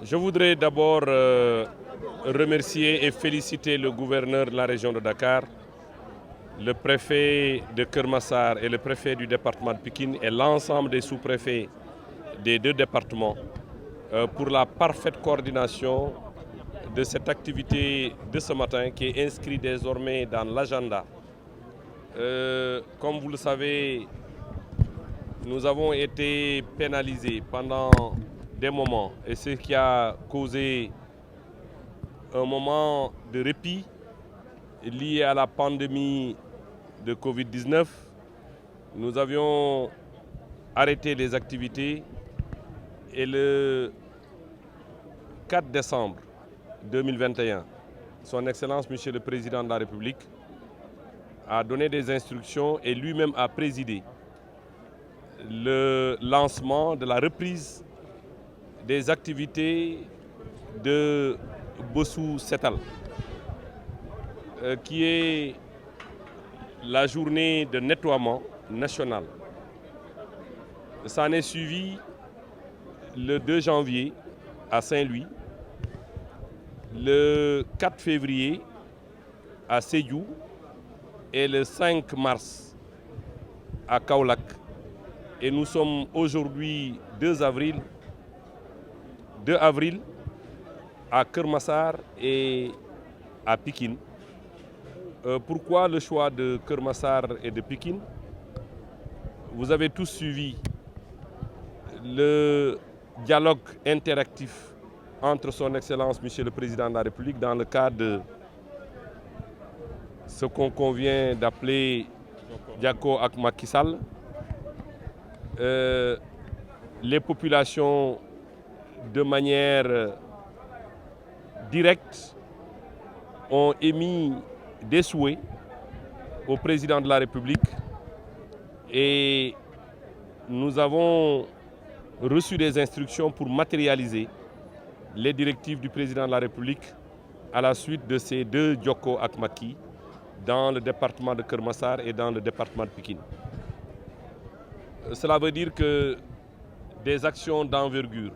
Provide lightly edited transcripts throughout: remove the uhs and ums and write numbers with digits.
Je voudrais d'abord remercier et féliciter le gouverneur de la région de Dakar, le préfet de Keur Massar et le préfet du département de Pikine et l'ensemble des sous-préfets des deux départements pour la parfaite coordination de cette activité de ce matin qui est inscrite désormais dans l'agenda. Comme vous le savez, nous avons été pénalisés pendant des moments et ce qui a causé un moment de répit lié à la pandémie de Covid-19. Nous avions arrêté les activités et le 4 décembre 2021, Son Excellence Monsieur le Président de la République a donné des instructions et lui-même a présidé le lancement de la reprise des activités de Bossou Setal, qui est la journée de nettoiement national. Ça en est suivi le 2 janvier à Saint-Louis, le 4 février à Sédhiou et le 5 mars à Kaolack. Et nous sommes aujourd'hui 2 avril à Keur Massar et à Pikine. Pourquoi le choix de Keur Massar et de Pikine? Vous avez tous suivi le dialogue interactif entre Son Excellence Monsieur le Président de la République dans le cadre de ce qu'on convient d'appeler Diako ak Macky Sall. Les populations de manière directe ont émis des souhaits au président de la République et nous avons reçu des instructions pour matérialiser les directives du président de la République à la suite de ces 2 Dioko ak Macky dans le département de Keur Massar et dans le département de Pikine. Cela veut dire que des actions d'envergure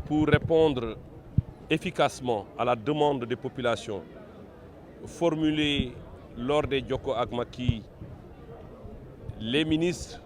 pour répondre efficacement à la demande des populations formulée lors des Dioko ak Macky, les ministres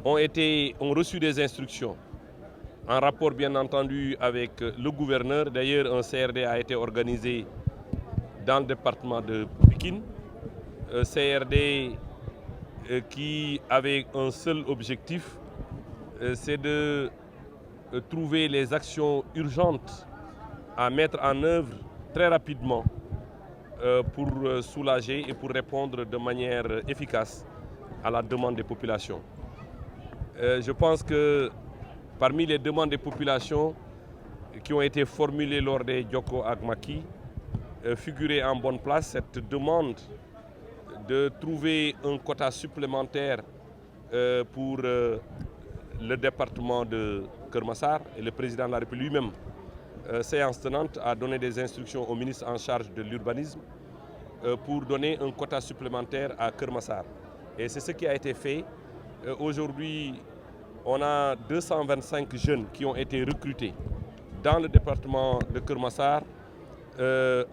ont reçu des instructions en rapport bien entendu avec le gouverneur. D'ailleurs, un CRD a été organisé dans le département de Pikine, CRD qui avait un seul objectif, c'est de trouver les actions urgentes à mettre en œuvre très rapidement pour soulager et pour répondre de manière efficace à la demande des populations. Je pense que parmi les demandes des populations qui ont été formulées lors des Dioko ak Macky, figurait en bonne place cette demande de trouver un quota supplémentaire pour le département de Keur Massar. Et le président de la République lui-même, séance tenante, a donné des instructions au ministre en charge de l'urbanisme pour donner un quota supplémentaire à Keur Massar. Et c'est ce qui a été fait. Aujourd'hui, on a 225 jeunes qui ont été recrutés dans le département de Keur Massar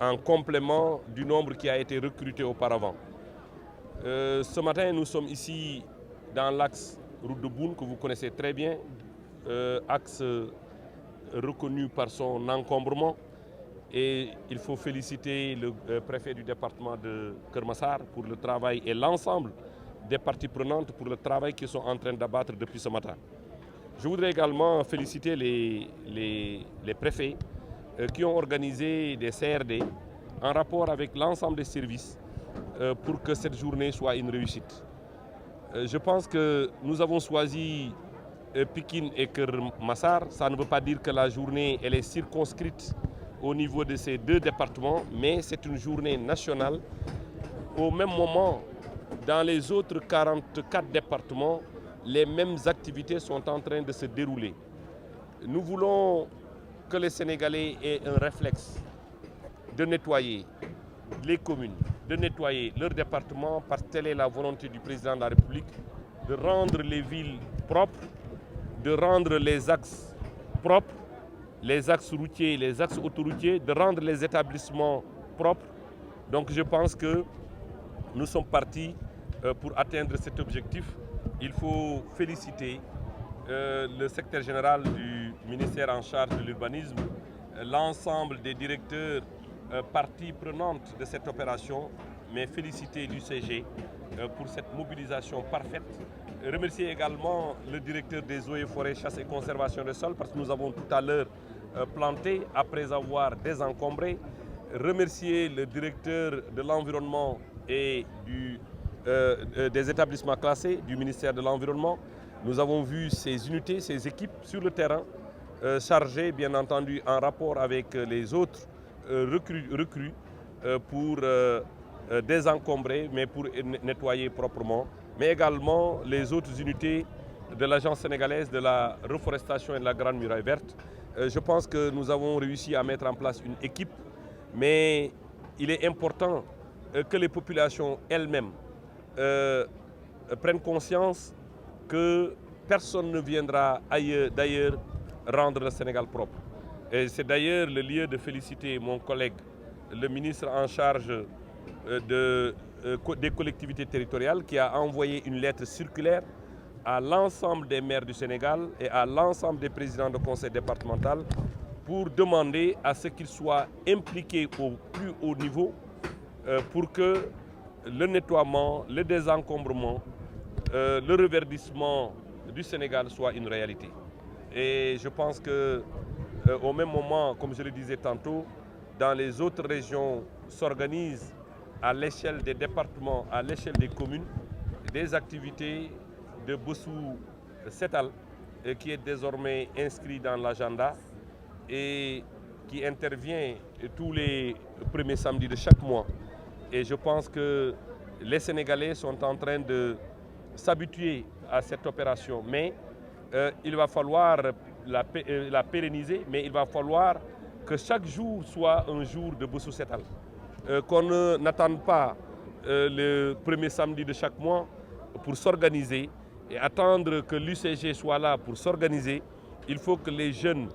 en complément du nombre qui a été recruté auparavant. Ce matin, nous sommes ici dans l'axe route de Boune que vous connaissez très bien, axe reconnu par son encombrement. Et il faut féliciter le préfet du département de Keur Massar pour le travail et l'ensemble des parties prenantes pour le travail qu'ils sont en train d'abattre depuis ce matin. Je voudrais également féliciter les préfets qui ont organisé des CRD en rapport avec l'ensemble des services pour que cette journée soit une réussite. Je pense que nous avons choisi Pikine et Keur Massar. Ça ne veut pas dire que la journée elle est circonscrite au niveau de ces 2 départements, mais c'est une journée nationale. Au même moment, dans les autres 44 départements, les mêmes activités sont en train de se dérouler. Nous voulons que les Sénégalais aient un réflexe de nettoyer les communes, de nettoyer leur département, parce que telle est la volonté du président de la République, de rendre les villes propres, de rendre les axes propres les axes routiers, les axes autoroutiers, de rendre les établissements propres. Donc je pense que nous sommes partis pour atteindre cet objectif. Il faut féliciter le secrétaire général du ministère en charge de l'urbanisme, l'ensemble des directeurs parties prenantes de cette opération, mais féliciter l'UCG pour cette mobilisation parfaite. Remercier également le directeur des eaux et forêts, chasse et conservation des sols, parce que nous avons tout à l'heure planté après avoir désencombré. Remercier le directeur de l'environnement et des établissements classés du ministère de l'Environnement. Nous avons vu ces unités, ces équipes sur le terrain, chargées bien entendu en rapport avec les autres recrues pour désencombrer, mais pour nettoyer proprement, mais également les autres unités de l'Agence sénégalaise de la reforestation et de la Grande Muraille Verte. Je pense que nous avons réussi à mettre en place une équipe, mais il est important que les populations elles-mêmes prennent conscience que personne ne viendra d'ailleurs rendre le Sénégal propre. Et c'est d'ailleurs le lieu de féliciter mon collègue, le ministre en charge des collectivités territoriales, qui a envoyé une lettre circulaire à l'ensemble des maires du Sénégal et à l'ensemble des présidents de conseil départemental pour demander à ce qu'ils soient impliqués au plus haut niveau pour que le nettoiement, le désencombrement, le reverdissement du Sénégal soit une réalité. Et je pense qu'au même moment, comme je le disais tantôt, dans les autres régions s'organisent à l'échelle des départements, à l'échelle des communes, des activités de Bossou Setal qui est désormais inscrit dans l'agenda et qui intervient tous les premiers samedis de chaque mois. Et je pense que les Sénégalais sont en train de s'habituer à cette opération. Mais il va falloir la pérenniser, mais il va falloir que chaque jour soit un jour de Bossou Setal. Qu'on n'attende pas le premier samedi de chaque mois pour s'organiser et attendre que l'UCG soit là pour s'organiser. Il faut que les jeunes,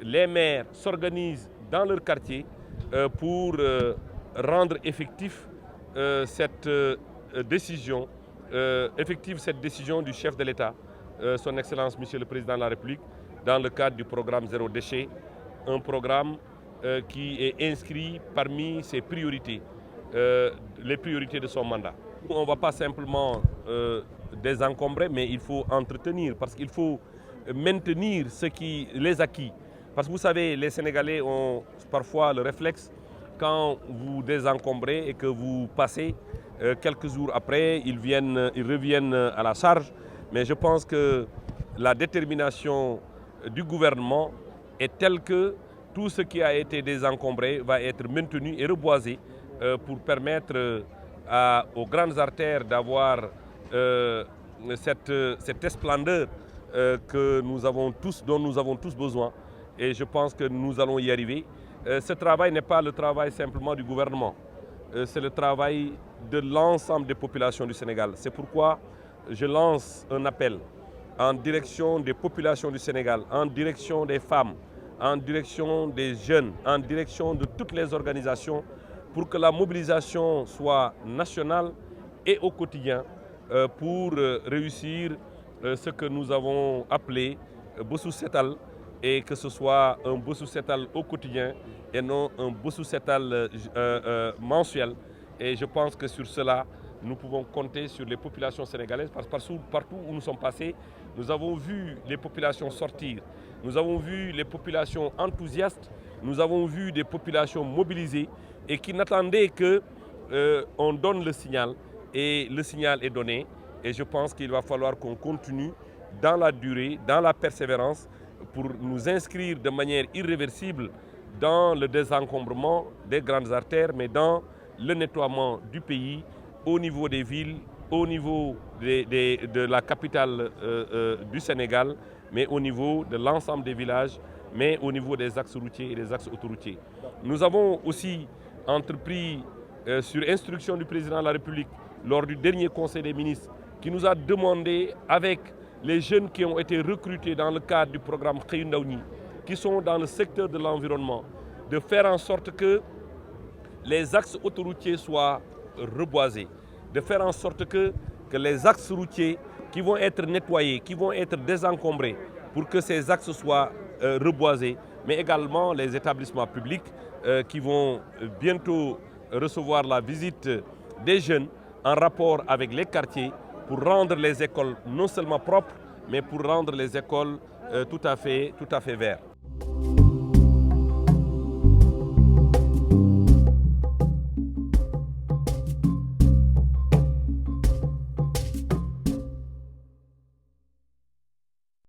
les maires s'organisent dans leur quartier pour rendre effective cette décision du chef de l'État, son Excellence Monsieur le Président de la République, dans le cadre du programme Zéro Déchet, un programme qui est inscrit parmi ses priorités, les priorités de son mandat. On ne va pas simplement désencombrer, mais il faut entretenir, parce qu'il faut maintenir les acquis. Parce que vous savez, les Sénégalais ont parfois le réflexe, quand vous désencombrez et que vous passez, quelques jours après, ils reviennent à la charge. Mais je pense que la détermination du gouvernement est telle que tout ce qui a été désencombré va être maintenu et reboisé pour permettre aux grandes artères d'avoir cette splendeur dont nous avons tous besoin. Et je pense que nous allons y arriver. Ce travail n'est pas le travail simplement du gouvernement, c'est le travail de l'ensemble des populations du Sénégal. C'est pourquoi je lance un appel en direction des populations du Sénégal, en direction des femmes, en direction des jeunes, en direction de toutes les organisations, pour que la mobilisation soit nationale et au quotidien pour réussir ce que nous avons appelé Bossou Setal, et que ce soit un Bossou Setal au quotidien et non un Bossou Setal mensuel. Et je pense que sur cela, nous pouvons compter sur les populations sénégalaises, parce que partout où nous sommes passés, nous avons vu les populations sortir, nous avons vu les populations enthousiastes, nous avons vu des populations mobilisées et qui n'attendaient qu'on donne le signal, et le signal est donné. Et je pense qu'il va falloir qu'on continue dans la durée, dans la persévérance, pour nous inscrire de manière irréversible dans le désencombrement des grandes artères, mais dans le nettoiement du pays, au niveau des villes, au niveau de la capitale du Sénégal, mais au niveau de l'ensemble des villages, mais au niveau des axes routiers et des axes autoroutiers. Nous avons aussi entrepris, sur instruction du président de la République, lors du dernier Conseil des ministres, qui nous a demandé, avec les jeunes qui ont été recrutés dans le cadre du programme Xëyu Ndaw ñi, qui sont dans le secteur de l'environnement, de faire en sorte que les axes autoroutiers soient reboisés, de faire en sorte que les axes routiers qui vont être nettoyés, qui vont être désencombrés pour que ces axes soient reboisés, mais également les établissements publics qui vont bientôt recevoir la visite des jeunes en rapport avec les quartiers pour rendre les écoles non seulement propres, mais pour rendre les écoles tout à fait vertes.